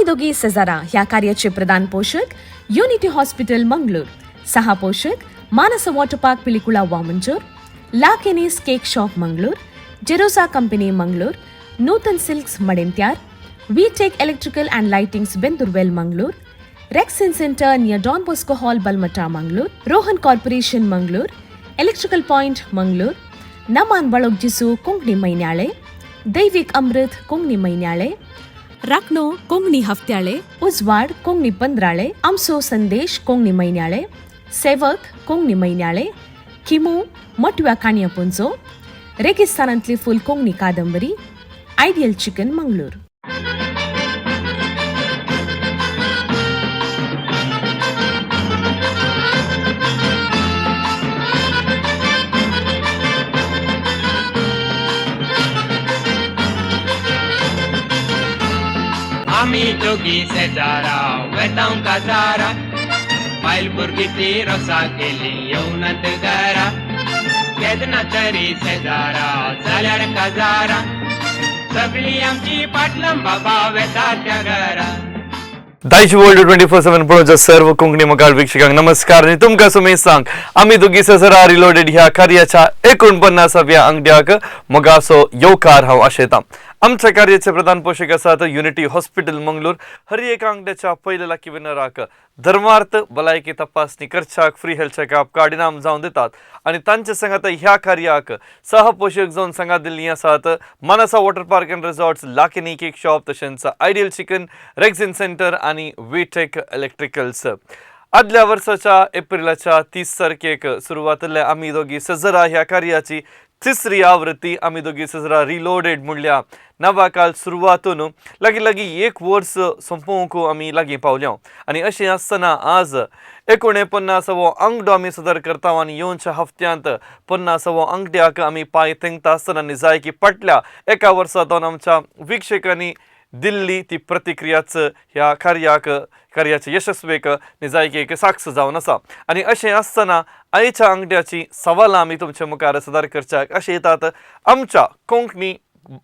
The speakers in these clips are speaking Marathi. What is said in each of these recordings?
दोघी सजारा ह्या कार्याचे प्रधान पोषक युनिटी हॉस्पिटल मंगळूर, सहा पोषक मानस वॉटर पार्क पिलिकुळा वामंजूर, ला केनीस केक शॉप मंगळूर, जेरोसा company Mangaluru, Nutan silks Madanthyar, V tech electrical and lightings Bendurwell Mangaluru, rexine centre near Don Bosco hall Balmatta Mangaluru, Rohan corporation Mangaluru, electrical point Mangaluru, नमान बळोगजिसू कोंकणी मैन्याळे, दैविक अमृत कोंकणी मैन्याळे, राखणो कोंकणी हफ्त्याळे, उजवाड कोंकणी पंधराळे, आमसो संदेश कोंकणी मैन्याळे, सेवक कोंकणी मैन्याळे, किमू मटव्या काणया पुंजो, रेगिस्तानांतली फुल कोंकणी कादंबरी, आयडियल चिकन मंगळूर. आम्ही दोघी शेजारा वेतांव काजारा, बायल भुरगी ती रोसा केली येवनात घरा, केदना तरी शेजारा जाल्यार काजारा, सगळी आमची पाटलम बाबा वेता त्या घरा. दायची वर्ल्ड 24/7 पळोवच्या सर्व कोंकणी मोगाळ वीक्षकांक नमस्कार आणि तुमकां सुमेश सांग आम्ही दोघी सजरा रिलोडेड ह्या कार्याच्या 49व्या अंगड्याक मोगासो येवकार हांव आशेतां. आमच्या कार्याचे प्रधान पोषक आसात युनिटी हॉस्पिटल मंगळूर. हर एका अंगड्याच्या पयल्या लाकी विनराक धर्मार्थ भलायकी तपासणी करच्याक फ्री हेल्थ चेकअप कार्ड इनाम जावन दितात आणि तांचे सांगात ह्या कार्याक सह पोषक जावन सांगात दिल्ली आसात Manasa water park and resorts, लाकिनी केक शॉप, तशेंच आयडियल चिकन, रेक्सिन सेंटर आणि वीटेक इलेक्ट्रिकल्स. आदल्या वर्साच्या एप्रिलाच्या 30 तारखेक सुरवातील्या आम्ही दोघी सजरा ह्या कार्याची तिसरी आवृत्ती आम्ही दोघी सजरा रिलोडेड म्हणल्या नवा काल सुरवातून लागी एक वर्स संपोवंक आमी लागीं पावल्या आणि अशें आसतना आज 49वो अंगडो आमी सदर करता आणि येवच्या हफ्त्यांत 50वो अंगड्याक आमी पांय तेंकता आसतना जाय की फाटल्या एका वर्सांतून आमच्या वीक्षकांनी दिल्ली ती प्रतिक्रियाच ह्या कार्याचे यशस्वेक निजायकी एक साक्ष जावन आसा. आणि अशें आसतना आयच्या अंगड्याची सवालां आमी तुमच्या मुखार सदर करच्याक अशें येतात आमच्या कोंकणी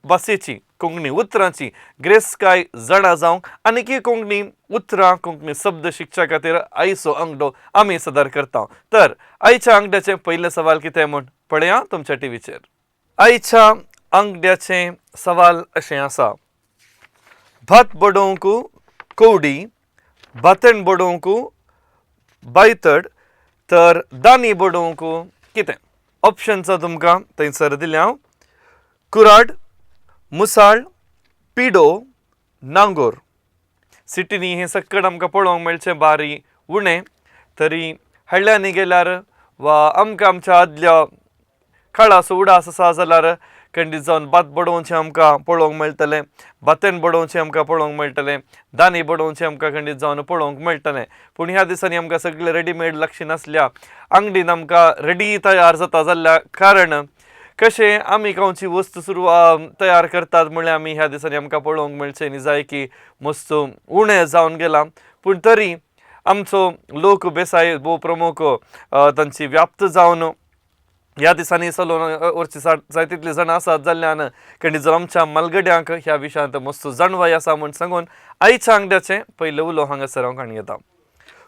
भाशेची, कोंकणी उतरांची ग्रेस्काय जाणा जावंक आनीक कोंकणी उतरां, कोंकणी शब्द शिकच्या खातीर आयचो अंगडो आमी सदर करता. तर आयच्या अंगड्याचें पयलें सवाल कितें म्हूण पळया तुमच्या टीव्हीचेर. आयच्या अंगड्याचें सवाल अशें आसा: भात बडोवंक कवडी, भातेण बडोवंक बायतड, तर दानी बडोवंक कितें? ऑप्शन्स तुमकां थंयसर दिल्या: कुराड, मुसाळ, पिडो, नांगोर. सिटीनी हें सक्कड आमकां पळोवंक मेळचें बारी उणें, तरी हळ्यांनी गेल्यार वा आमकां आमच्या आदल्या काळाचो उडास आसा जाल्यार खंडीत जावन भात बडोवचें आमकां पळोवंक मेळटलें, भातेण बडोवचें आमकां पळोवंक मेळटलें, दानी बडोवचें आमकां खंडीत जावन पळोवंक मेळटलें. पूण ह्या दिसांनी आमकां सगळें रेडीमेड लागची नासल्या, अंगडीन आमकां रेडी तयार जाता जाल्ल्या कारण कशें आमी खंयची वस्त तयार करतात म्हणल्यार आमी ह्या दिसांनी आमकां पळोवंक मेळचें न्ही जाय की मस्त उणें जावन गेलां. पूण तरी आमचो लोक बेसाय भोव प्रमुख तांची व्याप्त जावन ह्या दिसांनी चलोवन व्हरची जाय तितली जाणां आसात जाल्ल्यान खंडीत जावन आमच्या मलगड्यांक ह्या विशयांत मस्त जाणवाय आसा म्हूण सांगून आयच्या अंगड्याचें पयलें उलो हांगासर हांव काणी घेता.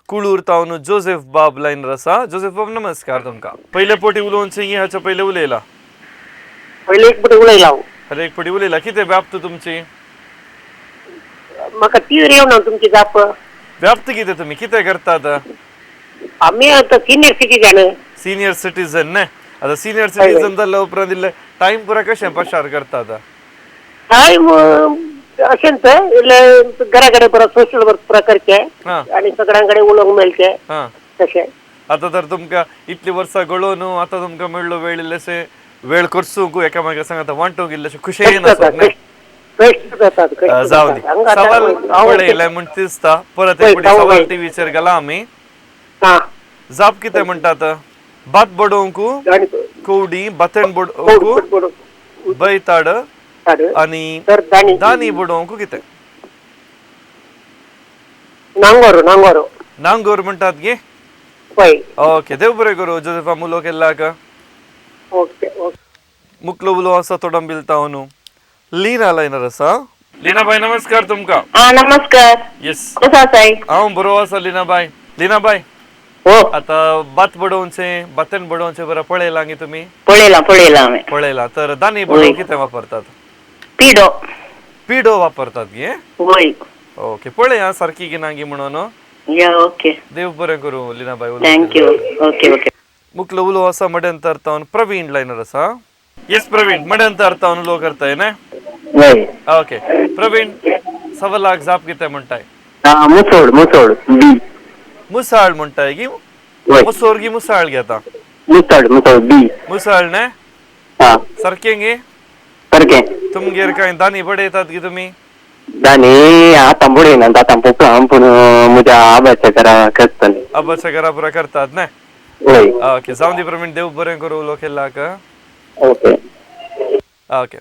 कुळूर तावन जोसेफ बाब लायनर आसा. जोसेफ बाब नमस्कार तुमकां. पयले पोटी उलोवचें ह्याच्या पयलें उलयला? पहिले एक पटी उलयला. अरे एक पटी उलयला. कितें व्याप्त तुमची? म्हाका क्लियर येवना तुमची जाप. व्याप्त कितें तुमी कितें करतात? आमी आतां सिनियर सिटीजन. सिनियर सिटीजन न्ही. आता सिनियर सिटीजन जाल्ल्या उपरांत इल्ले टायम पुरा कशें पसार करतात? टायम अशेंच घरा कडेन पुरा सोशल वर्क पुरा करचें आनी सगळ्यां कडेन उलोवंक मेळचें तशें. आतां तर तुमकां इतली वर्सां घडोवन आतां तुमकां मेळ्ळो वेळ इल्लेशें वेळ करसूंक एकामेका सांगात वांटूंक इल्लेशें खुशेन जावं दी. सवाल पळयलाय म्हूण दिसता. परत एक फावटी सवाल टीव्हीचेर गेला आमी. जाप कितें म्हणटात? भात बडोवंक कवडी, भातेण बडोवंक बैताड आणि दानी बडोवंक कितें? नांगोर म्हणटात गे. ओके, देव बरें करूं. जोसेफा मुलो केल्ल्याक मुकलो उलो आसा थोडो बिलता न्हू. लीना लायनर आसा. लीनाबाई नमस्कार तुमका. हा नमस्कार. येस कसा आहे? हांव बरो आसा लीनाबाई. लीनाबाई हो आता भात बडोवचे भातन बडोवचे बरं पळयला गी तुम्ही पळयला आम्ही. पळयला तर दानी बडोव कितें वापरतात? पिडो. पिडो वापरतात गे. होय. ओके पळय सारखी गी नागी म्हणून या ओके. देव बरें करू लीनाबाई. थँक्यू. Okay okay. मुक्ल उलो आसा मड्यांत अर्थावन प्रवीण लायनर आसा. येस प्रवीण मड्यांत अर्थावन उलो करताय ना. होय. ओके प्रवीण सवालाक जाप कितें म्हणटाय? मुसोड बी. मुसाळ म्हणटाय गी. मुसोर गी मुसाळ घेता. मुसोड बी. मुसाळ ने हा सारकें गे. सारके. तुमगेर काय दानी बडयतात गी तुम्ही? दानी आता बुडयना आता पोकळां पूण म्हज्या आबाच्या घरा करतले. आबाच्या घरा पुरा करतात ना. होय. ओके जाऊन दी प्रवीण देव बरें करू उलो केल्लाक. ओके. ओके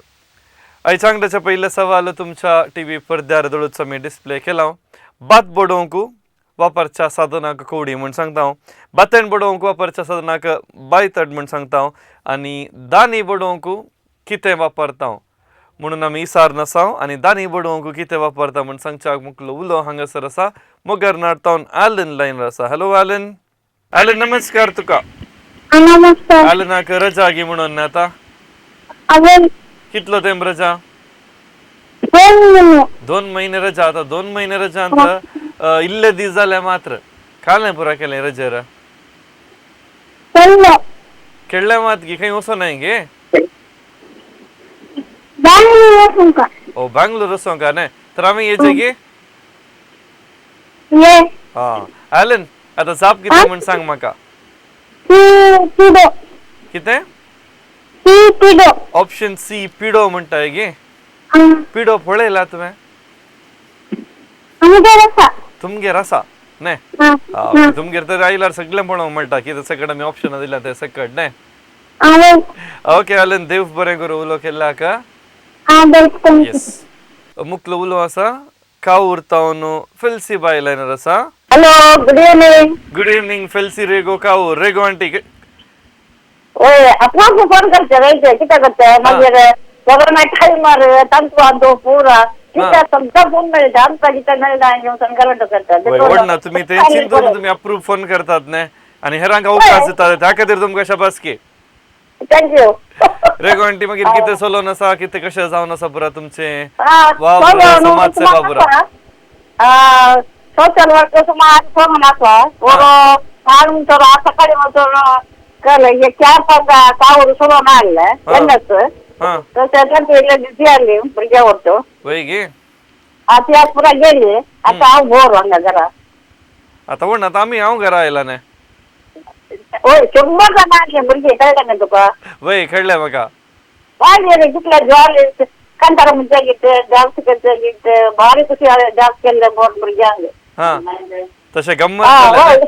आयच्या पयले सवाल तुमच्या टीव्ही पडद्यार दळूचो मी डिस्प्ले केला. भात बडोवंक वापरच्या साधनाक कवडी म्हण सांगता. भातन बडोवंक वापरच्या साधनाक बायतड म्हण सांगता. आनी दानी बडोवंक कितें वापरता म्हणून आमी इसार नसाव आनी दानी बडोवंक कितें वापरता म्हण सांगच्याक मुकलो उलो हांगासर आसा. मोगर नाडतावन ॲलन लायनर आसा. Hello Allan. ॲलन नमस्कार तुका. नमस्कार. ॲलनाक रजा गी म्हणून आता कितलो तेंप रजा? 2 महिने रजा. आता 2 महिने रजा इल्ले दीस जाले मात्र कालें पुरा केलें रजेर खेळ्ळे मात गी खंय वचो नाय गे. ओ बँगलोर वचों का न्ही तर आमी येचे गे. हा ॲलन आता जाप कितें म्हण सांग म्हाका. कितें? ऑप्शन सी पिडो म्हणटाय गे. पिडो पळयला तुवें? तुमगेर आसा न्ही. तुमगेर तर आयल्यार सगळें पळोवंक मेळटा कितें सकट आमी ऑप्शनां दिल्या ते सकट न्ही. ओके ॲलन देव बरें करूं उलो केल्ल्याक. येस मुकलो उलो आसा कावूर तावन फेल्सी बाय लायनर आसा. Hello good evening. Good evening Felcy Rego Kavoor. Rego aunty ओय आपणाक फोन करते रायते कितें करते मागीर गव्हर्नमेंट टायमार तांचो आदो पुरा कितें सगळं फोन मेळटा आमकां कितें मेळटा घेवन संकलन करतात. व्हडना तुमी टेन्शन करून तुमी अप्रूव फोन करतात न्ही आनी हेरांक अवकाश दितात त्या खातीर तुमकां शाबासकी. थँक्यू. रेगो आंटी मागीर कितें चलोवन आसा कितें कशें जावन आसा पुरा तुमचें समाज सेवा पुरा? सोशल वर्क समाज फोन आसा बरो सकाळी वचून केलें 4-5 कावूर सोडून हाडले तेन्नाच बिझी आसली भुरग्यां व्हरतो. वय गे. ती आज पुरा गेली. आता हांव बोर हांगा घरा. आता म्हण आता आमी हांव घरा आयला न्ही. होय 100 जाणां आसले भुरगे कळ्ळें न्ही तुका. वय कळ्ळें म्हाका. वाजले कितले ज्वाले कांतारा म्हणजे गीत डान्स करता गीत भारी खुशी डान्स केल्ले बोर भुरग्यांक. हा तशें गम्मत जालें.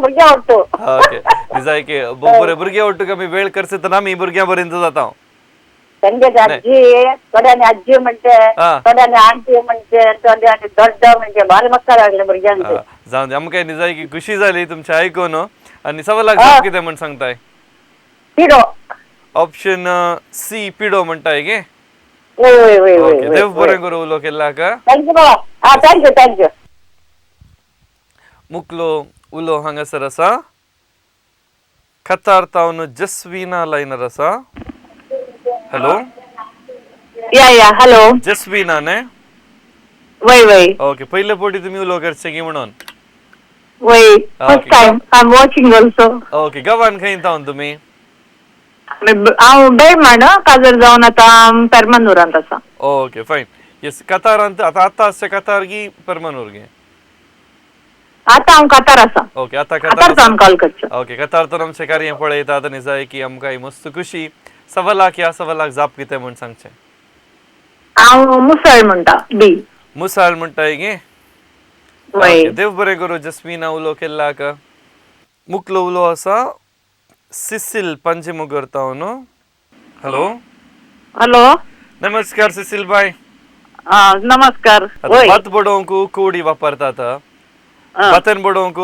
भुरग्यां व्हरतो. ओके दिसाय की बरे भुरगे वट्टूक आमी वेळ करचे तर आमी भुरग्यां पर्यंत जाता. तेंगे आजी थोड्यांनी आजी म्हणते थोड्यांनी आंटी म्हणते थोड्यांनी दोड्ड म्हणजे भारी मस्का लागले भुरग्यांक. जावन आमकां दिसाय की खुशी जाली तुमचें आयकून. आनी सवालाक जाप कितें म्हण सांगताय? पिडो. ऑप्शन सी पिडो म्हणटाय गे. ओके देव बरें करूं उलो केल्ल्याक. थँक्यू बाबा. थँक्यू. मुकलो उलो हांगासर आसा कतार तावन जस्विना लायनर आसा. हॅलो. या हॅलो. जस्विना न्ही. वय ओके पयले फावटी तुमी उलो करचे गी म्हणून. वय first time I am watching also. Okay गांवान खंय तावन तुमी? हांव बेळमाण काजर जावन आतां पेरमानूरांत आसा. ओके फायन. येस कतारांत आतां आसचे कतार गी पेरमानूर गे? आतां हांव कतार आसा. ओके आतां कतार कॉल करचें. ओके कतार आमचें कार्य पळयतात आनी जाय की आमकां मस्त खुशी. सवालाक ह्या सवालाक जाप कितें म्हण सांगचें? हांव मुसळ म्हणटा बी. मुसाळ म्हणटाय गे. देव बरें करूं जस्मिना उलो केल्ल्याक. मुकलो उलो आसा सिसील पंचमुगर तावन. हॅलो. हॅलो. नमस्कार सिसील बाय. नमस्कार. भात बडोवंक कवडी वापरतात. भातन बडोवंक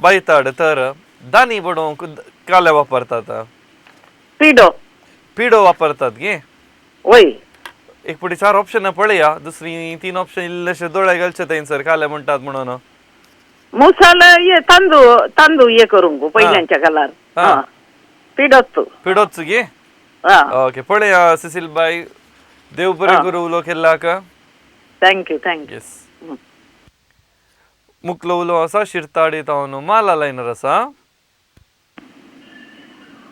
बायताड तर दानी बडोवंक काले वापरतात. पिडो. पिडो वापरतात गे. वय. एक पुढे 4 ऑप्शन पळया दुसरी 3 ऑप्शन इल्लेशे दोळे घालचे थंयसर काले म्हणटात म्हणून मुसाल ये तांदूळ ये करूंक गो पहिल्यांच्या कालार पिडोत पिडोच गे ओके पळया सुशील बाई देव बरे करू उलो केला का थँक्यू येस मुक्लो उलो असा शिरताडी तावनो माला लायनर असा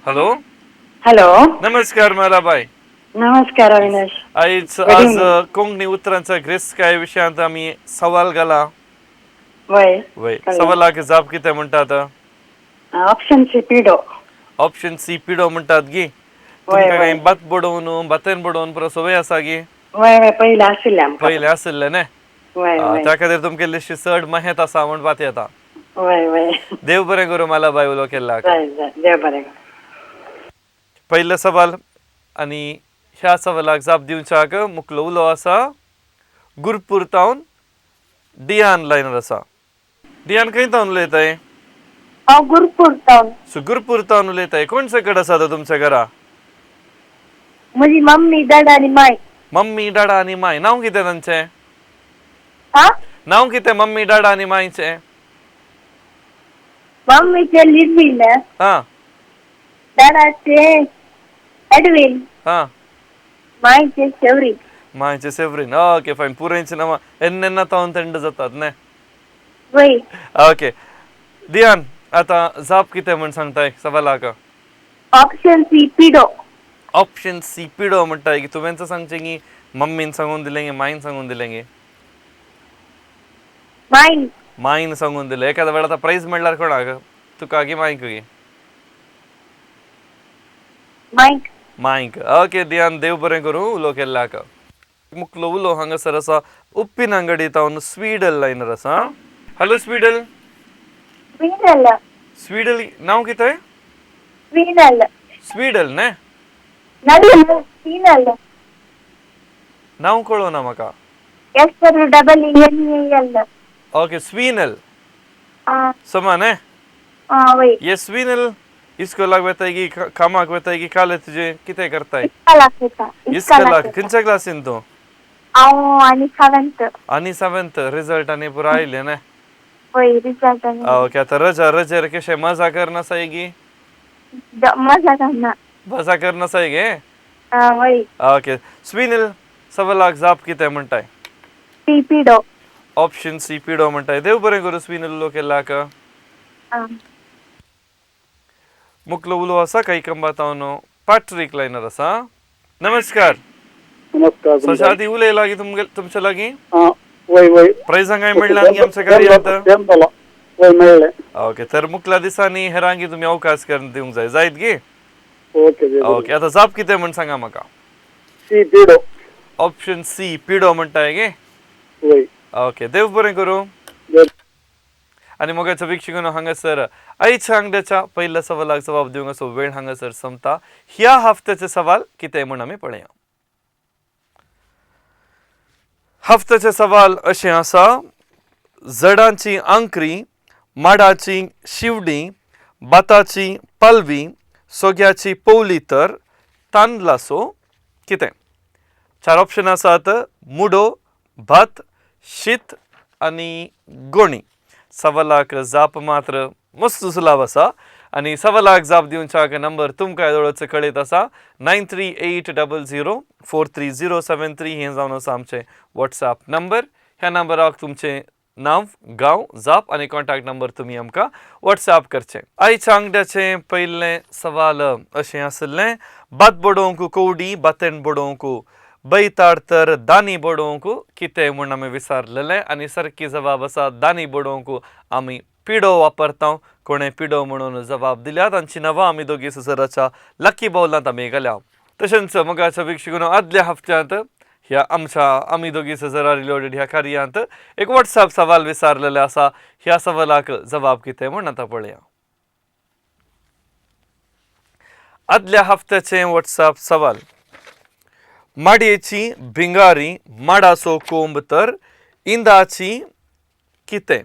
हॅलो हॅलो नमस्कार मला बाई नमस्कार अविनाश आज कोंकणी उतरांचा ग्रेस काय विषयांत आम्ही सवाल घाला वय सवालाक जाप कितें म्हणटात ऑप्शन सी पिडो ऑप्शन सी पिडो म्हणटात गी तुमकां काय भात बडोवन भातेन बडोवन पुरो सवय आसा गी पहिले आसले न्ही त्या खातीर तुमगे इल्लीशी चड माहित आसा म्हण बात येता देव बरें करूं मला बाय उलो केला पयले सवाल आनी ह्या सवालाक जाप दिवच्याक मुखलो उलो आसा गुरपूर तावन डियान लायनर आसा डियान खंय तावन उलयताय गुरपूर तावन गुरपूर तावन उलयताय कोणचे कडेन आसा तो तुमच्या घरा म्हजी मम्मी दादा आनी माय मम्मी डाडा आनी माय नांव कितें तांचें नांव कितें मम्मी डाडा आनी मायचें मम्मीचे लिडवीन दादाचे एडविन मायचे शेवरी मायचे सेवरीन ओके फायन पुरेंचे नांव एन्नेन्ना तावन थंड जातात न्ही वय ओके दियान आता जाप कितें म्हण सांगताय सवालाक ऑप्शन सी पिडो ऑप्शन सी पिडो म्हणटाय की तुवेंच सांगचें की मम्मीन सांगून दिलें गे मायन सांगून दिलें गे मायन सांगून दिलें एखाद्या वेळा आतां प्राइज म्हणल्यार कोणाक तुका गी मायक गी मायक ओके दियान देव बरें करूं उलो केल्ल्याक मुखलो उलो हांगासर आसा उप्पिन अंगडी तावन स्वीडल लायनर आसा हॅलो स्वीडल स्वीडल नांव कितें स्वीडल न्ही नांव कळोना म्हाका ओके स्वीनल समान ये स्वीनल इस्कोलाक वेताय की कामाक वेताय की काले तुजे कितें करताय इस्कोलाक खंयच्या क्लासीन तूं आनी सेवेंथ रिजल्ट आनी पुरो आयले न्ही ओके आतां रजेर कशें मजा करना साय गी मजा करना साय गे ओके स्वीनल सवालाक जाप कितें म्हणटाय ऑप्शन सी पिडो म्हणटाय देव बरें करूं स्वीनल उलो केल्ल्याक मुखलो उलो आसा काही कंबातावनो पॅट्रिक लायनर आसा नमस्कार सोशादी उलय लागी तुमच्या लागी प्राइजां काय मेळ्ळ्या गी आमच्या कार्यांत ओके तर मुखल्या दिसांनी हेरांगी तुमी अवकाश करून दिवंक जाय जायत गी ओके आता जाप कितें म्हण सांगा म्हाका सी पिडो ऑप्शन सी पिडो म्हणटाय गे ओके देव बरें करूं आणि मोगाच्या वीक्षकांनो हांगासर आयच्या अंगड्याच्या पहिल्या सवालाक जबाब दिवंक असो वेळ हांगासर संपता ह्या हफ्त्याचे सवाल कितें म्हण आमी पळया हफ्त्याचे सवाल अशें आसा जडांची आंकरी माडाची शिवडी बाताची पलवी सोग्याची पौली तर तांदलासो कितें 4 ऑप्शन आसात मुडो भात शीत आनी गोणी सवालाक जाप मात्र मस्त सुलाभ आसा आनी सवालाक जाप दिवच्याक नंबर तुमकां येदोळोचो कळीत आसा 9380043073 हें जावन आसा आमचें WhatsApp नंबर ह्या नंबराक तुमचें नांव गांव जाप आनी कॉन्टॅक्ट नंबर तुमी आमकां WhatsApp करचें आयच्या अंगड्याचें पयलें सवाल अशें आसलें भात बडोवंक कवडी भातेन बडोवंक बैताड तर दानी बडोवंक कितें म्हूण आमी विचारलेलें आनी सारकी जबाब आसा दानी बडोवंक आमी पिडो वापरता कोणें पिडो म्हणून जबाब दिल्यात तांची नांवां आमी दोगी सुसराच्या लकी बाउलांत आमी घाल्या तशेंच मोगाच्या वीक्षकांनो आदल्या हफ्त्यांत ह्या आमच्या आमी दोगी सजरा रिलोडेड ह्या कार्यांत एक WhatsApp सवाल विचारलेले आसा ह्या सवालाक जबाब कितें म्हूण आतां पळया आदल्या हफ्त्याचें WhatsApp सवाल माडयेची भिंगारी माडाचो कोंब तर इंदाची कितें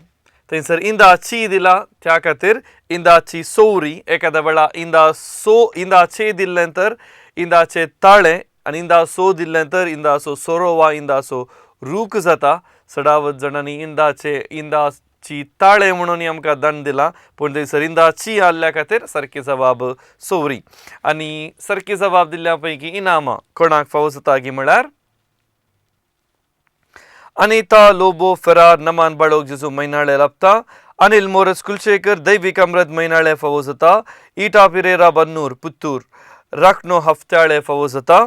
थंयसर इंदाची दिला त्या खातीर इंदाची सोवरी एखाद्या वेळा इंदाचे दिल्लें तर इंदाचे ताळे आनी इंदा सो दिल्लें तर इंदाचो सोरो वा इंदाचो रूख जाता 16 जाणांनी इंदाची ताळे म्हणून आमकां दंड दिला पूण थंयसर इंदाची आल्ल्या खातीर सारकी जबाब सोवरी आनी सारकी जबाब दिल्ल्या पैकी इनामां कोणाक फावो जाता की म्हळ्यार अनिता लोबो फेरार नमान बाळोक जेजू मैनाळे लाभता अनिल मोरस कुलशेखर दैविक अमृत मैनाळे फावो जाता इटा पिरेरा बन्नूर पुत्तूर राखणो हफ्त्याळे फावो जाता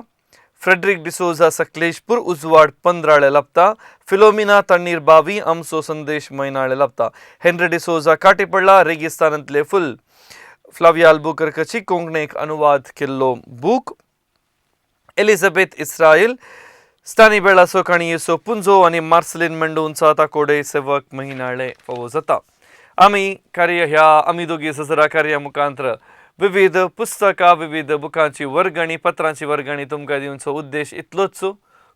फ्रेडरिक डिसोजा सकलेशपूर उजवाड 15 लाभता फिलोमिना तण्णीर बावी आमचो संदेश मैनाळे लाभता हेनरी डिसोजा काटेपडला रेगिस्तानांतले फुल फ्लाविया अल्बुकर्काची कोंकणीक अनुवाद केल्लो बूक एलिझाबेथ इस्रायल स्थानी बेळा सोकाणी येसो पुंजो आनी मार्सलिन मेंडोन्सा ताकोडे सेवक महिनाळे फावो जाता आमी दोगी सजरा कार्या मुखांतर विविध पुस्तकां विविध बुकांची वर्गणी पत्रांची वर्गणी तुमकां दिवचो उद्देश इतलोच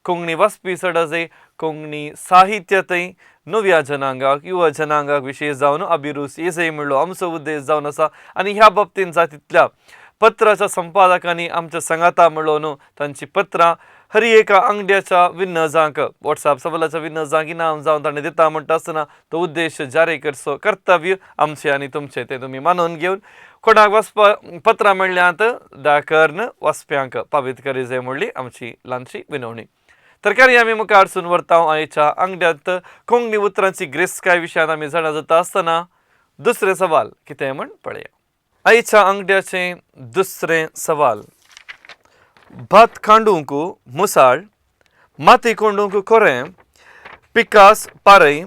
कोंकणी वाचपी सडजे कोंकणी साहित्यातय नव्या जनांगाक युवा जनांगाक विशेष जावन अभिरूच येजय म्हणलो आमचो उद्देश जावन आसा आनी ह्या बाबतींत जाय तितल्या पत्राच्या संपादकांनी आमच्या संगाता म्हणलो न्हू तांची पत्रां हर एका अंगड्याच्या विन्नजांक व्हॉट्सॲप सवालाच्या विन्नजांक इनाम जावन ताणें दिता म्हणटा आसतना तो उद्देश जारी करचो कर्तव्य आमचें आनी तुमचें तें तुमी मानून घेवन कोणाक वाचपा पत्रां मेळ्ळ्यांत दाखर्न वाचप्यांक पावीत करी जाय म्हणली आमची ल्हानशी विनवणी तरकारी आमी मुखार सून व्हरता आयच्या अंगड्यांत कोंकणी उतरांची ग्रेस्काय विशयांत आमी जाणा जाता आसतना दुसरे सवाल कितें म्हण पळया आयच्या अंगड्याचें दुसरें सवाल भात खांडूंक मुसाळ माती कोंडूंक खोरें पिकास पारय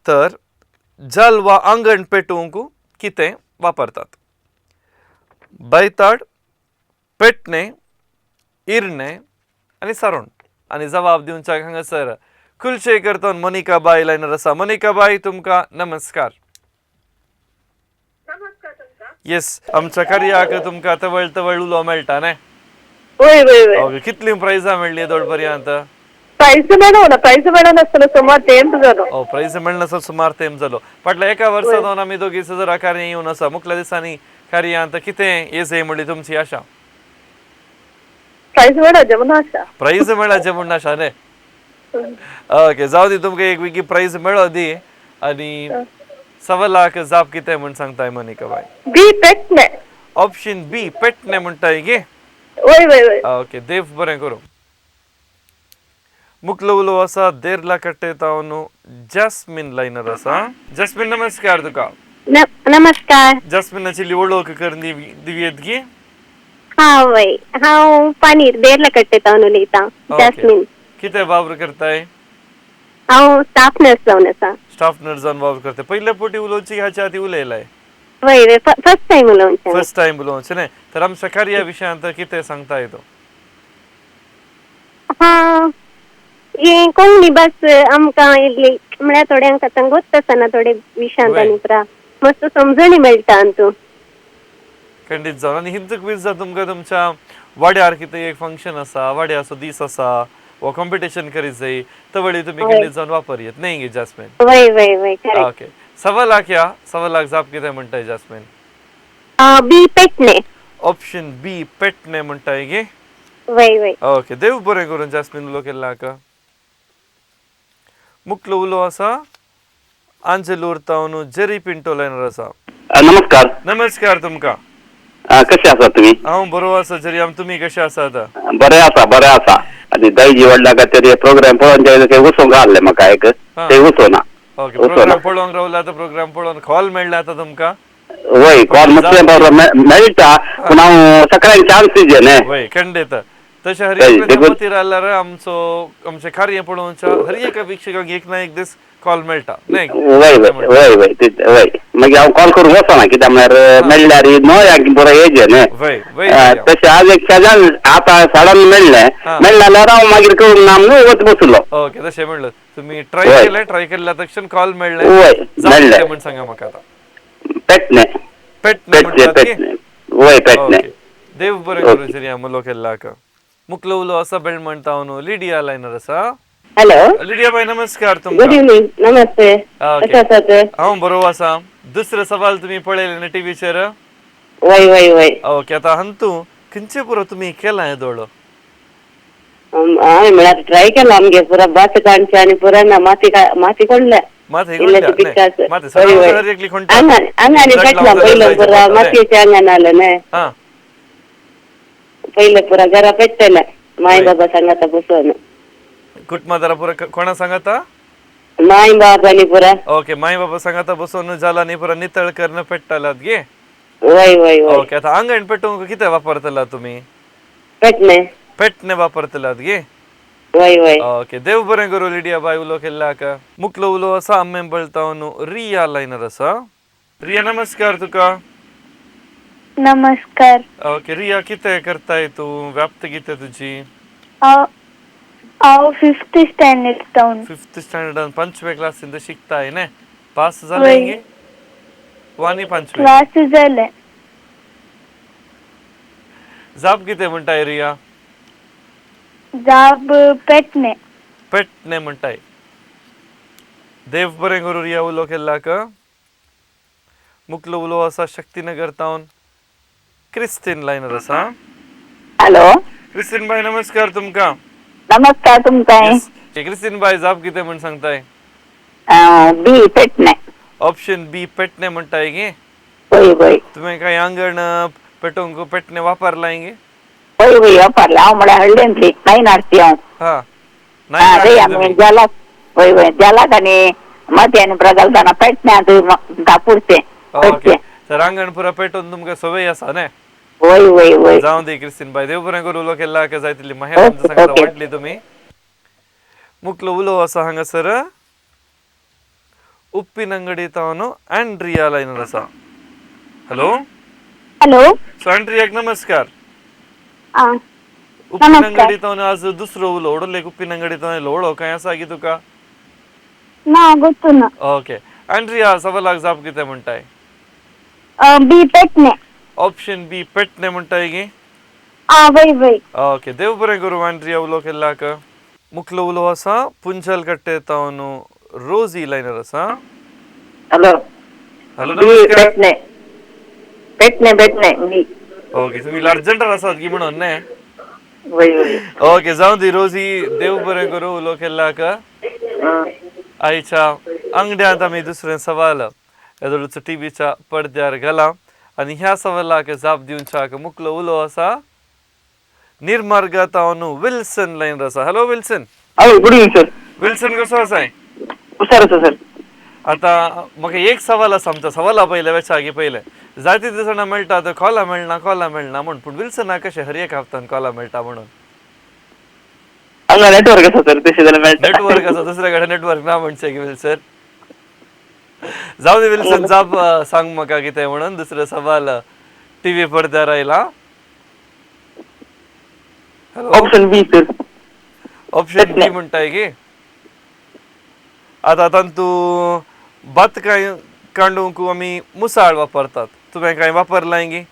तर जल वा आंगण पेटोवंक कितें वापरतात बैताड पेटणे इरणे आनी सारोण आनी जबाब दिवच्याक हांगासर कुलशेखर मोनिका बाई लायनर आसा मोनिका बाई तुमकां नमस्कार येस आमच्या कार्याक तुमकां तवळ उलो मेळटा न्हय वय वय वय ओके कितली प्राइजां मेळ्ळी दोड पर्यंत प्राइस मेळनासतना सुमार तेंप जालो प्राइज मेळनासतना सुमार तेंप जालो फाटल्या एका वर्सांत आमी दोगी सजरा कार्य येवन आसा मुखल्या दिसांनी कार्यांत कितें येजय म्हणली तुमची आशा प्राइस मेळाचे म्हूण आशा प्राइज मेळाचे म्हूण आशा न्हय ओके जाऊ दी तुमकां एक वेगळी प्राइज मेळो दी आनी सवालाक जाप कितें म्हूण सांगताय मोनिका बाय बी पेटणे ऑप्शन बी पेटणे म्हणटाय गे वय वय वय ओके देव बरें करूं मुखलो उलो आसा देरला कट्टे तावन जॅस्मिन लायनर आसा जॅस्मिन नमस्कार तुका नमस्कार जॅस्मिनाची वळख करून दिव्येत गे वय हांव पानीर देरला कट्टेतावन उलयतां जॅस्मिन कितें वावर करताय हांव स्टाफ नर्स जावन आसा स्टाफ नर्स जावन वावर करता पयल्या पोटी उलोवची हाच्या आदी उलयलाय वय वय फर्स्ट टाइम उलोवचें फर्स्ट टाइम उलोवचें न्हय तर आमच्या कार्या विशयांत कितें सांगताय तो हे कोंकणी भास आमकां इल्ली म्हळ्यार थोड्यांक आतां गोत आसना थोडे विशयांत आनी प्रा मस्त समजणी मेळटा हातूंत खंडीत जावन आनी हिंदूक वीज तुमकां तुमच्या वाड्यार कितें एक फंक्शन आसा वाड्याचो दीस आसा वा कॉम्पिटिशन करीत जाय तवळी तुमी खंडीत जावन वापरयत न्हय गे जॅस्मिन वय वय वय ओके सवालाक जाप कितें म्हणटाय जॅस्मिन बी पेटणे ऑप्शन बी पेटणे म्हणटाय गे वय वय ओके देव बरें करून जॅस्मिन उलो केल्लाक मुखलो उलो आसा आंजेलूर तावन जेरी पिंटो लायनर आसा नमस्कार नमस्कार तुमकां कशे आसा तुमी हांव बरो आसा जरी तुमी कशे आसात बरे आसा आनी दही व्हडल्या खातीर प्रोग्राम पळोवन ते वचूंक आहले म्हाका एक ते वचोना ओके प्रोग्राम पळोवंक रावला तो प्रोग्राम पळोवन कॉल मेळ्ळा आतां तुमकां वय कॉल मातशें मेळटा पूण हांव सकाळी चान्स दिजे न्हय वय खंडीत तशें हर एक मतीर आल्यार आमचें कार्य पळोवच्या हर एका वीक्षकांक एक ना एक दीस कॉल मेळटा न्हय वय वय वय वय मागीर हांव कॉल करूंक वचना कित्याक म्हळ्यार मेळ्ळ्यार न्हय बरो येजे न्हय वय वय तशें आज एक शेजान आतां सडन मेळ्ळें जाल्यार हांव मागीर कळूंक ना म्हणून वच बसलो ओके तशें म्हणलं तुमी ट्राय केल्या तक्षण कॉल मेळ्ळें मेळ्ळें म्हण सांगा म्हाका आतां पेटणे पेटणे वय पेटणे देव बरें करूं जरी आमलो केल्लाक मुखलो उलो आसा बेळ म्हणटा न्हू लिडिया लायनर आसा हॅलो लिडिया बाई नमस्कार गुड तुमकां इवनिंग नमस्ते कशे आसात हांव बरो आसा दुसरे सवाल तुमी पळयले न्ही टीव्हीचेर वय वय वय ओके आतां हंतू खंयचे पुरो तुमी केला हे दोळो आम्ही म्हळ्यार ट्राय केला आमगे पुरा भात काडचे आनी पुरा ना माती कोणल्या मात हे इल्ल्याची कोणत्या? पिकाचं. नाही, मात होय, होय. सगळं एकली कोणत्या? अंगाने जड पेटला लावून पहिलं जायचं पुरा होतं, नाही? मातयेच्या अंगान आलं नाही हा पहिलं पुरा घरा पेटलेला माय बाबा सांगाता बसून कुटुंबा जरा पुरा कोणा सांगता माय बाबानी पुरा ओके माई बाबा सांगता बसून झाला नाही पुरा नितळ करणं पेट्टालात गे वय वय वय ओके आता अंगण पेटवून किती वापरतला तुम्ही पेटणे पेटणे वापरतलात गे वय वय ओके देव बरें करू लिडिया बाय उलो केल्ला का मुकलो उलो असा आम्ही बळतावनु रिया लायनर असा रिया नमस्कार तुका नमस्कार ओके रिया किती करताय तू व्याप्त किती तुझी हांव 5th स्टँडर्ड जावन 5th स्टँडर्ड पंचवे क्लास शिकताय ने पास झाले वय. गे वानी पंचवे क्लास जाले जाप किती म्हणताय रिया जाब पेटणे पेटणे म्हणताय देव बरें करू रिया उलो केल्ला का मुकलो उलो असा शक्तीनगर तावन क्रिस्टीन लायनर असा हॅलो क्रिस्टीन बाई नमस्कार तुमका नमस्कार तुमकां क्रिस्टीन बाई जाप किती म्हण सांगताय बी पेटणे ऑप्शन बी पेटणे म्हणताय गे वय वय तुम्ही काही अंगण पेटवून पेटणे वापरलाय गे वय वय वापरला हांव म्हळ्यार हळडेंतली नाही नाडची हांव हा रे नाही आमी जलाक वय वय जलाक आनी मातयेन प्रगलताना पेटणे दापुरचे ओके तर अंगण पुरा पेटवून तुमका सवय असा ने वय वय वय जाऊन दे क्रिस्टीन बाई देव बरें करू उलो केल्ला का जायतली माहेर आमचं सांगता ओके. वाटली तुम्ही मुकलो उलो असा हांगासर उप्पिनंगडी तावनो अँड्रिया लायनर असा हॅलो हॅलो सो अँड्रियाक नमस्कार नमस्कार उप्पिनंगडी तावन आज दुसरो उलो ओडले उप्पिनंगडी तावन लोळो काय असा की तुका ना ಗೊತ್ತು ना ओके अँड्रिया सवालाक जाप कितें म्हणटाय बी पेटणे ऑप्शन बी पेटणे म्हणटाय गे वय वय ओके देव बरें करू अँड्रिया उलो केल्लाक मुकलो उलो असा पुंचल कट्टे तावन रोजी लायनर असा हॅलो हॅलो बी नमस्कार पेटणे पेटणे पेटणे बी ओके तुम्ही अर्जंटर आसात की म्हणून ने वय वय ओके जाऊन दी रोजी देव बरें करू उलो केल्लाक आईच्या अंगड्यांत आमी दुसरें सवाल येदोळचो टीव्हीच्या पडद्यार घाला आणि ह्या सवालाक जाप दिवच्याक मुकलो उलो असा निर्मार्ग तावन विल्सन लायनर असा hello Wilson hello good evening sir Wilson कसो आसाय हुशार आसा सर आता म्हाका एक सवाल आसा आमच्या सवाला पयले वेचागी पयले जायते दिसांना मेळटा तर कॉला मेळना म्हण पूण विल्सनाक कशें हर एक हप्त्यान कॉला मेळटा म्हणून हांगा नेटवर्क आसा सर तशें जाल्यार मेळटा नेटवर्क आसा दुसरे कडेन नेटवर्क ना म्हणचे की विल्सन जाऊ दे विल्सन जाप सांग म्हाका कितें म्हणून दुसरो सवाल टीव्ही पडद्यार आयला ऑप्शन बी सर ऑप्शन बी म्हणटाय की आता तांतू भात काय कांडूंक आमी मुसाळ वापरतात तुवें काय वापरलाय गी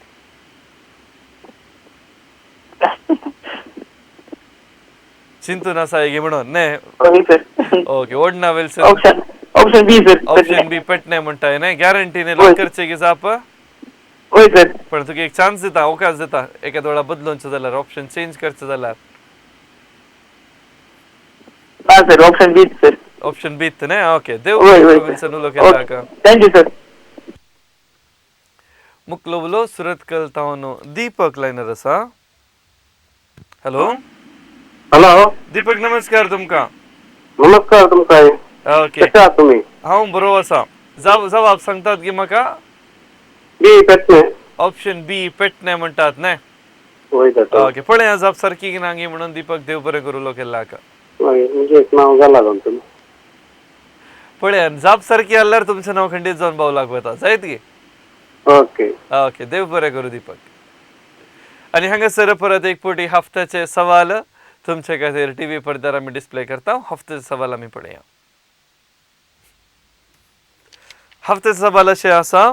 चिंतून आसाय गी म्हणून ने ओके सर ओके ओडना Wilson option B sir option B पेटणे म्हणटाय न्हय गॅरंटीने लॉक करचे की जाप होय सर पण तुका एक चान्स दिता अवकाश दिता एका वेळा बदलूनचे जाल्यार ऑप्शन चेंज करचे जाल्यार हा sir option B sir option बीत न्हय ओके देव होय होय विल्सन उलो केला का थँक्यू सर मुकलो उलो सुरतकल तावन दीपक लायनर आसा हॅलो हॅलो दीपक नमस्कार तुमका नमस्कार तुमकां ओके कशे आहात तुम्ही हांव बरो आसा जवाब सांगतात की म्हाका बी पेटणे ऑप्शन बी पेटणे म्हणटात न्हय होय सर ओके पळय जाप सारकी की ना गी म्हणून दीपक देव बरें करू उलो केला का म्हणजे एक नाव घाला जावन तुम्ही पळय जाप सारकी आल्यार तुमचें नांव खंडीत जावन बावलाक वता जायत गी ओके ओके देव बरें करू दीपक आणि हांगासर परत एक फावटी हफ्त्याचे सवाल तुमचे खातीर टीव्ही पडद्यार आमी डिस्प्ले करता हफ्त्याचे सवाल आमी पळया हफ्त्याचे सवाल अशें आसा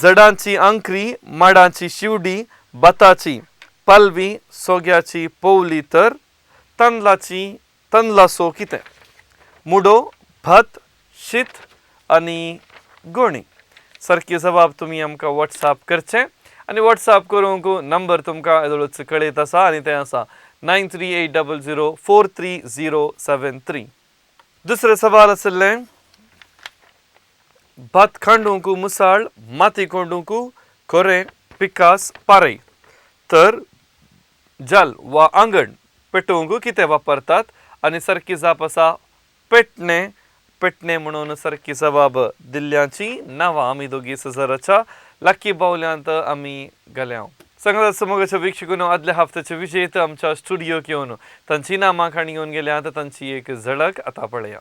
जडांची अंकरी माडांची शिवडी बताची पलवी सोग्याची पोवली तर तनलासो कितें मुडो भात शीत आनी गोणी सारके जबाब तुम्ही आमकां व्हॉट्सॲप करचे आणि व्हॉट्सॲप करूंक नंबर तुमकां येदोळूच कळयत आसा आनी तें आसा 9380043073. दुसरे सवाल आसले भात खांडूंक मुसाळ माती कोंडूंक खोरे पिकास पारय तर जल वा आंगण पेटोवंक कितें वापरतात आनी सारकी जाप आसा पेटणे पेटणे म्हणून सारकी जबाब दिल्ल्यांची नांवां आमी दोगी सजराच्या लाकी बावल्यांत आमी घाल्या सांगात समोरच्या वीक्षकून आदल्या हफ्त्याचे विजेते आमच्या स्टुडियोक येवन तांची नामां खाणी घेवन गेल्यात तांची एक झळक आतां पळया.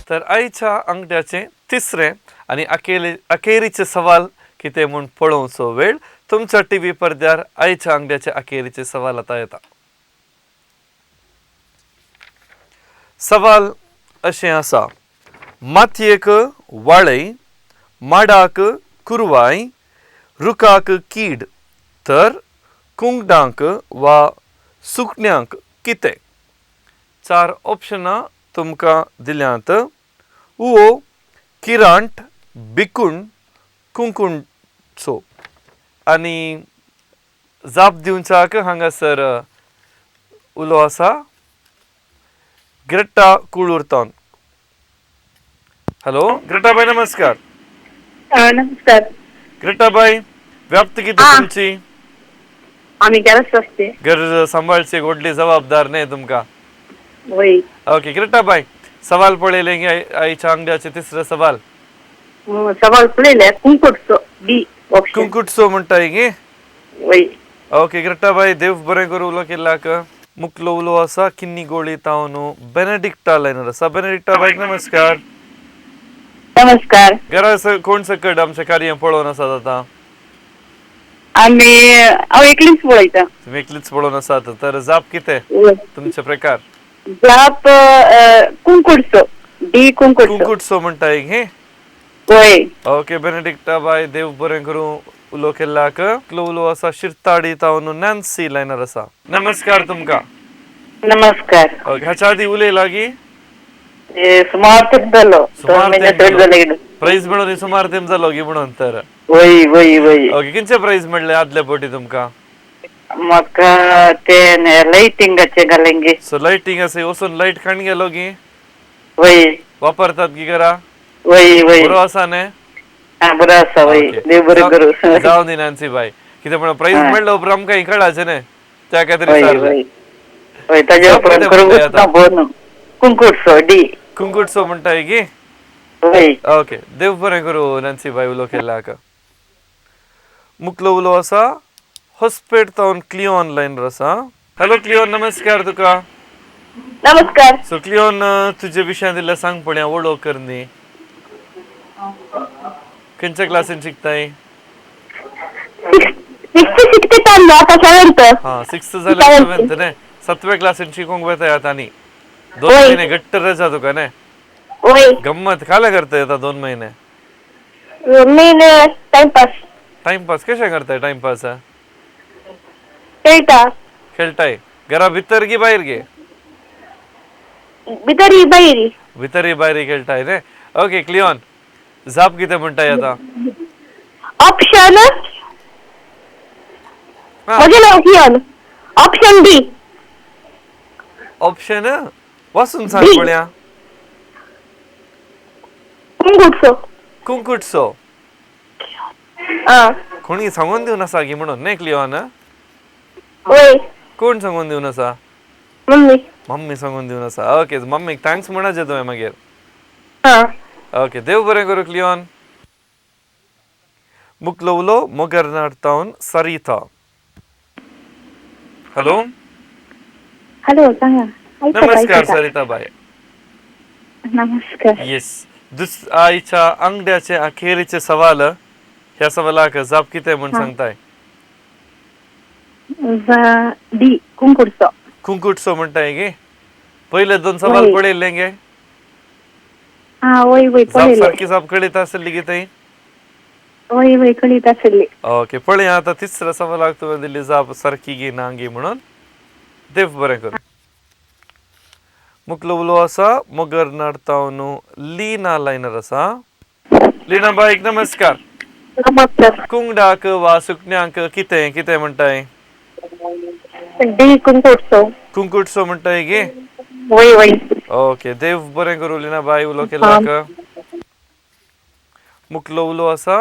तर आयच्या अंगड्याचे तिसरे आणि अखेरीचे सवाल कितें म्हूण पळोवचो वेळ तुमच्या टीव्ही पडद्यार आयच्या अंगड्याचे अखेरीचे सवाल आतां येता. सवाल अशें आसा मातयेक वाळय माडाक कुरवाय रुखाक कीड तर कुंगडांक वा सुकण्यांक कितें. 4 ऑप्शनां तुमकां दिल्यांत. उओ किरांट बिकुण कुंकुणचो आनी जाप दिवच्याक हांगासर उलो आसा ग्रेटा कुळुर्तान. हॅलो ग्रेटाबाई नमस्कार. नमस्कार. ग्रेटाबाई व्याप्ती किती तुमची. आम्ही घरात असते. घर सांभाळची व्हडली जबाबदार नाही तुमका. वय ओके ग्रेटाबाई सवाल पळयले गे आयच्या अंगड्याचे तिसरे सवाल. सवाल पळयले कुंकुटचो बी ऑप्शन. कुंकुटचो म्हणटा गे. वय ओके ग्रेटाबाई देव बरें करूं उलो केल्ल्याक. मुखलो उलो आसा किन्नी गोळी तावन बेनेडिक्टा लायनर आसा. बेनेडिक्टा बाईक नमस्कार. नमस्कार. घरा कोण सकट आमचें कार्य पळोवन आसात आतां. हांव एकलीच पळयता. तुम्ही एकलीच पळोवन आसात तर जाप कितें तुमचे प्रकार. जाप कुंकुटचो डी कुंकुटचो. कुंकुटचो म्हणटा हे. वय ओके बेनेडिक्टा बाय देव बरें करूं उलो केल्ल्याक. उलो आसा शिरताडी तावन नॅन्सी लायनर आसा. नमस्कार तुमकां. नमस्कार. ओके हाच्या आदी उलयला गी. सुमार तेंप जालो. प्राइज मेळून सुमार तेंप जालो गी म्हणून तर. वय वय वय. ओके किंचे प्राइज मेळ्ळे आदले फावटी तुमकां. म्हाका ते लायटिंगाचे घालें गे. सो लायटिंग आसा वचून लायट खाण गेलो गी. वय वापरतात गी घरा. वय वय बरो आसा न्ही. बरो आसा. वय देव बरें करूं. जावं दी नॅन्सी बाय कितें म्हणून प्राइज मेळ्ळो उपरांत आमकां कळाचें न्ही त्या खातीर विचारलें. वय ताजे उपरांत करूं कुंकुटचो डी. कुंकुटचो म्हणटा गी. वय ओके देव बरें करूं नॅन्सी बाय उलो केल्ल्याक. मुखलो उलो आसा हॉस्पेट तावन क्लिओन लायनर आसा. हॅलो क्लिओन नमस्कार तुका. नमस्कार. सो क्लिओन तुजे विशयान दिल्ले सांग पळया वळो कर न्ही. खंयच्या क्लासीन शिकताय. हा 6th जाल्यार 7th न्ही. 7व्या क्लासीन शिकोंक वता आतां न्ही. 2 महिने घट्ट रजा तुका न्ही. गम्मत काले करता येता 2 महिने. टाइमपास. टाइमपास कशें करताय टाइमपास. खेळटा. खेळटाय घरा भितर गी भायर गे. भितरी भायरी. भितरी भायरी खेळटाय न्ही. ओके क्लिओन जाप कितें म्हणटाय आतां. ऑप्शन म्हजें नांव क्लिओन. Option D. ऑप्शन वाचून सांग पळया. कुंकुटचो. कुंकुटचो. कोणी सांगून दिवन आसा गी म्हणून न्ही क्लिओन. वय कोण सांगून दिवन आसा. मम्मी. मम्मी सांगून दिवन आसा. ओके मम्मीक थँक्स म्हणाचे तुवें मागीर. ओके देव बरें करूं क्लिओन. मुखलो उलो मोगरनाड तावन सरिता. हॅलो हॅलो सांगा. नमस्कार सरिता बाय. नमस्कार. येस आयच्या अंगड्याचे अखेरीचे सवाल. ह्या सवालाक जाप कितें म्हूण सांगताय. डी कुंकुटचो. कुंकुटचो म्हणटाय गे. पयले 2 सवाल पळयल्ले गे. वय वय जाप सारकी जाप कळीत आसली गे थंय. वय वय कळीत आसली. ओके पळया आतां तिसऱ्या सवालाक तुवें दिल्ली जाप सारकी गी ना गी म्हणून. देव बरें करूं. मुकलो उलो असा मगर नडतावनु लीना लायनर असा लीना बाई नमस्कार नमस्कार. कुंगडाक वा सुकण्यांक कितें कितें म्हणटाय डी कुंकोत्सव. कुंकुटसो म्हणटाय गे वय वय. ओके देव बरें करूं लीना बाई उलो केलाक मुकलो उलो असा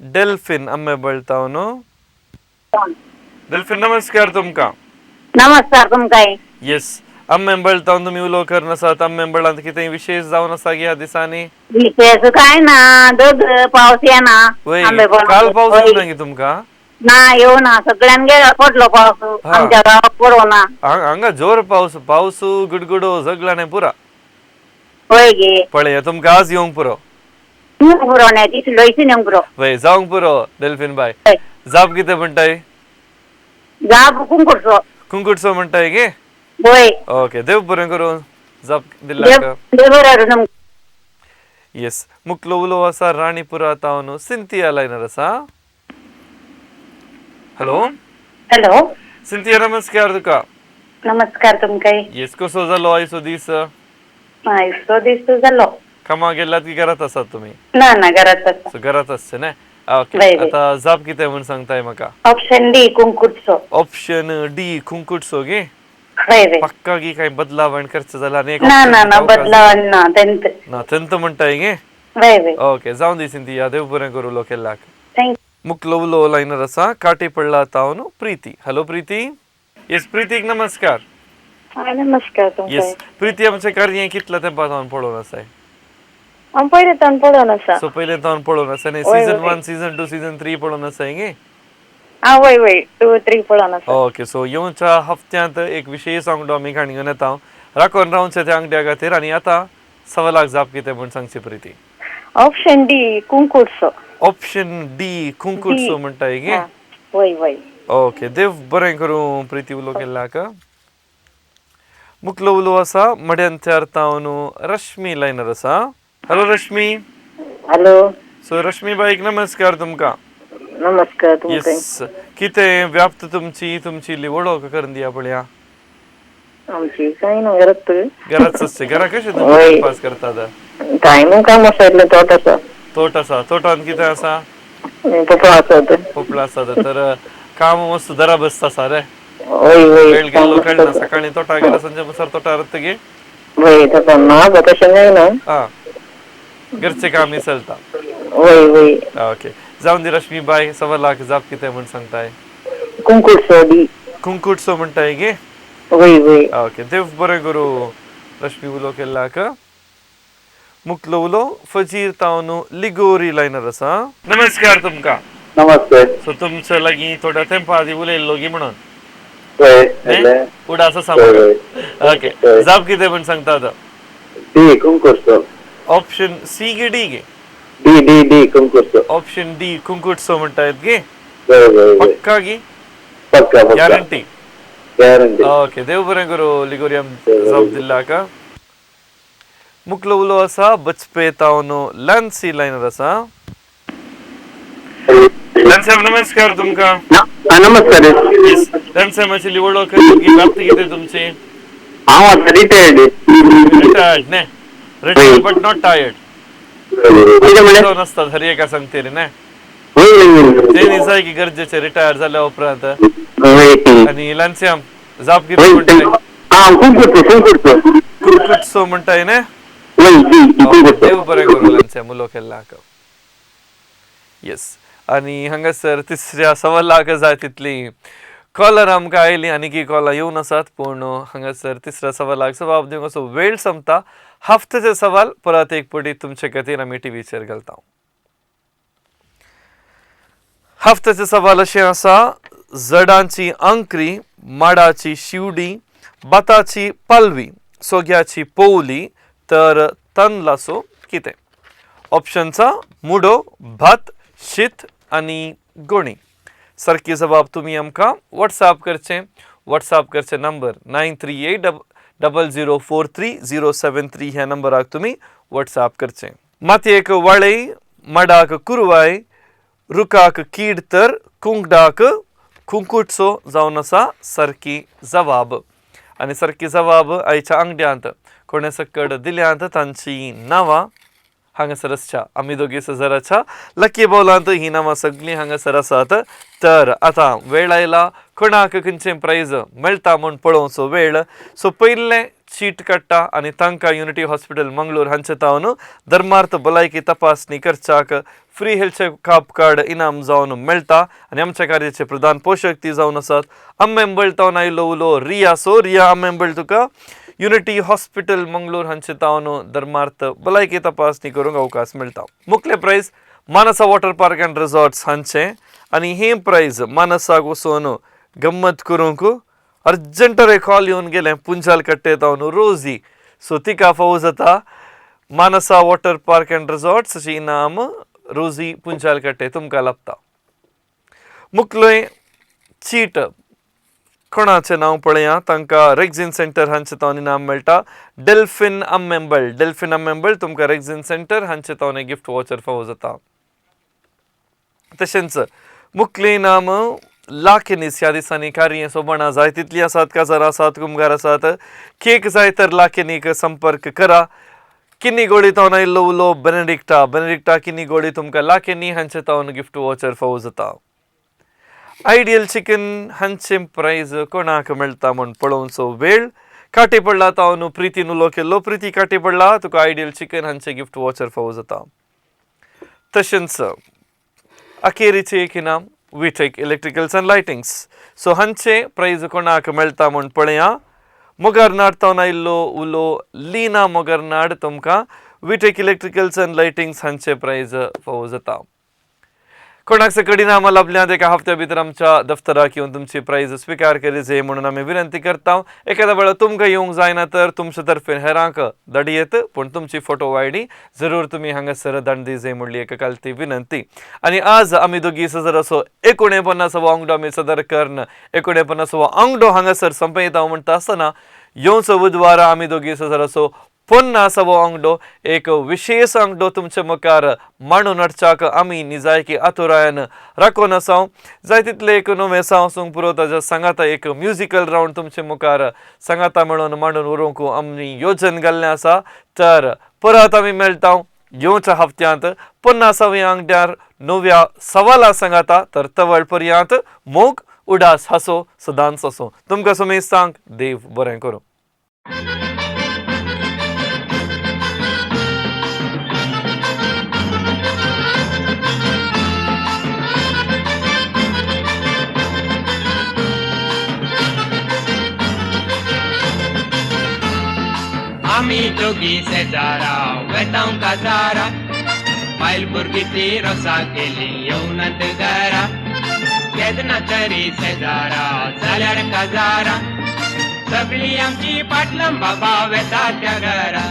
डेल्फिन आम्ही बळताव न्हू डेल्फिन नमस्कार तुमका नमस्कार तुमकाय. येस आम्ही बळताव तुम्ही उलो करन आसात आम्ही बळांत कितें विशेष जावन आसा गे ह्या दिसांनी विशेष काय ना दोग पावस येना. वय आंबेबळ. काल पावस वय. येवना गे तुमका ना येऊ ना सगळ्यान गेला पडलो पावस हा. आमच्या गावात पडवना. हांगा जोर पावस पावस गुडगुडो सगळ्याने पुरा होय गे पळय तुमका आज येवंक पुरो पुरवण्या ती लयची नेम पुरो. वय जावंक पुरो डेल्फिन बाय जाप कितें म्हणटाय जा बुकून करचो. कुंकुटसो म्हणटाय गे होय. ओके देव बरें करूं जाप दिल्ल्याक देव येस मुकलो उलो आसा राणीपुरा तावन सिंथिया लायनर आसा हॅलो हॅलो. सिंथिया नमस्कार तुका नमस्कार तुमकाय. येस कसो जालो आयचो दीस आयचो दीस जालो. कामाक गेल्यात की घरात आसात तुम्ही ना ना घरात आसा. So, घरात आसचे ना ओके वय, वय. आता जाप कितें म्हण सांगताय म्हाका ऑप्शन डी कुंकुटसव. ऑप्शन डी कुंकुटसो गे वय वय. पक्का गी काय बदलावण करचे जाल्यार आनी एक ना option ना ना दिवपाक बदलाव ना तेंत. ना तंत म्हणटाय गे वय वय. ओके जावन दी सिंथिया देव बरें करूं लो केल्ल्याक थँक्यू. मुकलो उलो लायनर आसा काटी पडला तावन प्रीती हॅलो प्रीती येस प्रीतीक नमस्कार नमस्कार तुमकाय. येस प्रीती आमचे कार्य कितल्या तेंपा तावन पळोवन आसाय पयले तान पडोन आसा. सो पयले तावन पळोवन आसा न्ही वय, सीझन वय. 1 सीझन 2 सीझन 3 पळोवन आसाय गे वय वय 2 3 पडोन आसा. ओके सो येवच्या हफ्त्यांत एक विशेष आंगडो आमी घाण घेवन येता राखोन रावचे त्या अंगड्या खातीर आनी आतां सवालाक जाप कितें म्हण सांगची प्रीती ऑप्शन डी कुंकुटसव. ऑप्शन डी कुंकुटसो म्हणटाय गे वय वय. ओके देव बरें करूं प्रीती उलो केल्ल्याक मुकलो उलो आसा मड्यांत्यार तावन रश्मी लायनर आसा hello Rashmi hello so Rashmi bike नमस्कार तुमका नमस्कार तुमकाय. येस कितें व्याप्त तुमची इल्ली वळख करून दिया पळया आमची काय ना घरात घराच आसचे घरा कशें वय. तुम्ही पास करतात काय न्हू काम आसा इतलें तोट आसा. तोट आसा तोटान कितें आसा पप्पा आसा ते. पोपळा आसा तर काम मस्त दरा बसता आसा रे वय वय. वेळ गेल्लो कळना सकाळी तोटा गेला संजे मुसार तोटा रत्त गे वय तसा ना तशें काय ना. हा घरचे काम चलता वय वय. ओके जावन दी रश्मी बाय सवालाक जाप कितें म्हण सांगताय कुंकुटसव डी. कुंकुटसो म्हणटाय गे वय वय. ओके देव बरें करूं रश्मी उलो केल्ल्याक मुकलो उलो फजीर तावन लिगोरी लायनर आसा नमस्कार तुमका नमस्ते सो तुमचे लागीं थोड्या तेंपा आदी उलयल्लो गी म्हणून वय उडास आसा वय. ओके जाप कितें म्हण सांगता आतां डी कुंकुटसो ऑप्शन सी गे डी गे डी डी डी कुंकुटसो ऑप्शन डी कुंकुटसो म्हणटायत गे वय वय वय. पक्का गी पक्का पक्का गॅरंटी गॅरंटी. ओके देव बरें करूं लिगोरियम जाप दिल्ल्याक मुकलो उलो आसा बचपे तावन लॅन्सी लायनर आसा लॅन्सी नमस्कार तुमका नमस्कार येस लॅन्सी मातशी वळख व्याप्त कितें तुमची हांव आतां रिटायर्ड. रिटायर्ड ने रिटायर्ड बट नॉट टायर्ड वय नसतात हर एका सांगतेरी ने वय ते न्ही जाय की गरजेचे रिटायर जाल्या उपरांत वय. आणि लॅन्सियम जाप कितें म्हणटाय कुंकुटसो कुंकुटसो कुंकुटसो म्हणटाय ने वय डी कुंकुटसो. देव बरें करूं लॅन्सियम उलो केल्ल्याक येस आणि हांगासर तिसऱ्या सवालाक जाय तितली कॉलर आमकां आयली आनी की कॉलां येवन आसात पूण हांगासर तिसऱ्या सवालाक जबाब दिवंक असो वेळ संपता हफ्त्याचे सवाल परत एक पटी तुमचे खातीर आमी टीव्हीचेर घालता हफ्त्याचे सवाल अशें आसा जडांची अंकरी माडाची शिवडी बाताची पालवी सोग्याची पोवली तर तनलासो कितें ऑप्शनचा मुडो भात शीत आनी गोणी सारकी जबाब तुम्ही आमकां व्हॉट्सॲप करचे नंबर 9380043073 ह्या नंबराक तुम्ही व्हॉट्सॲप करचे मातयेक वाळय माडाक कुरवाय रुखाक कीड तर कुंकडाक कुंकुटसो जावन आसा सारकी जबाब आणि सारकी जबाब आयच्या अंगड्यांत कोणे सकड दिल्यांत तांची नांवां हांगासर आसच्या आमी दोगी सजराच्या लकी बॉलांत ही नांवां सगळीं हांगासर आसात तर आतां वेळ आयला कोणाक खंयचें प्रायज मेळटा म्हूण पळोवचो वेळ सो पयलें चीट काडटा आनी तांकां युनिटी हॉस्पिटल मंगळूर हांचे तावन धर्मार्थ भलायकी तपासणी करच्याक फ्री हेल्थ चेकअप कार्ड इनाम जावन मेळटा आनी आमच्या कार्याचे प्रधान पोशक ती जावन आसात आंबेंबळ तावन आयिल्लो उलो रिया सो रिया आंबेंबळ तुका युनिटी हॉस्पिटल मंगळूर हांचे तावन धर्मार्थ भलायकी तपासणी करूंक अवकाश मेळटा मुख्य प्रायज मानसा वॉटर पार्क अँड रिसॉर्ट्स हांचे आनी हें प्रायज मानसाक वचून गम्मत करूंक अर्जंट कॉल येवन गेलें पुंजाल कट्टे तावन रोजी सो तिका फावो जाता मानसा वॉटर पार्क अँड रिसॉर्ट्स अशें इनाम रोजी पुंजाल कट्टे तुमकां लाभता मुखलोय चीट कोणाचें नांव पळया तांकां रेक्झिन सेंटर हांचे तावन इनाम मेळटा डेल्फिन आंबेंबळ तुमकां रेक्झिन सेंटर हांचे तावन गिफ्ट वॉचर फावो जाता तशेंच मुख्य इनाम लाखेनीस ह्या दिसांनी कार्य सोबणा जाय तितली आसात काजार आसात कुमगार आसात केक जाय तर लाखेनीक संपर्क करा किन्नी गोळी तावन आयिल्लो उलो बेनेडिक्टा किन्नी गोळी तुमकां लाखेनी हांचे तावन गिफ्ट वॉचर फावो जाता आयडियल चिकन हांचे प्रायज कोणाक मेळटा म्हूण पळोवचो वेळ काटे पडला तावन प्रितीन उलो केल्लो प्रिती काटे पडला तुका आयडियल चिकन हांचे गिफ्ट वॉचर फावो जाता तशेंच अखेरीचे एक इनाम विटेक इलेक्ट्रिकल्स अँड लायटिंग्स सो हांचे प्रायज कोणाक मेळटा म्हूण पळया मोगारनाड तावन आयिल्लो उलो लिना मोगारनाड तुमकां विटेक इलेक्ट्रिकल्स अँड लायटिंग्स हांचे प्रायज फावो जाता कोणाक सकड इनामां लाभल्यांत एका हफ्त्या भितर आमच्या दफ्तराक येवन तुमची प्रायज स्विकार करी जाय म्हणून आमी विनंती करता एखाद्या वेळा तुमकां येवंक जायना तर तुमचे तर्फेन हेरांक धाडियेत पूण तुमची फोटो आयडी जरूर तुमी हांगासर धाडली जाय म्हणली एक कालती विनंती आनी आज आमी दोगी सजर असो 49वो आंगडो आमी सदर करन 49वो आंगडो हांगासर संपयता म्हणटा आसतना येवचो बुधवार आमी दोगी सजर असो 50वो आंगडो एक विशेष आंगडो तुमचे मुखार मांडून हाडच्याक आमी निजायकी आतुरायन राखून आसा जाय तितले एक नवे सांसूंक पुरो ताच्या सांगाता एक म्युजिकल राउंड तुमचे मुखार सांगाता मेळोन मांडून उरोवंक आमी येवजण घाल्लें आसा तर परत आमी मेळटा येवच्या हफ्त्यांत 50व्या आंगड्यार नव्या सवाला सांगाता तर तवळ पर्यंत मोग उडास हासो सदांच असो तुमकां सुमेश सांग देव बरें करूं आमी दोगी शेजारा वेतांव काजारा बायल भुरगीं ती रोसा केली येवनात घरा केदना तरी शेजारा जाल्यार काजारा सगळीं आमची पाटलम बाबा वेता त्या घरा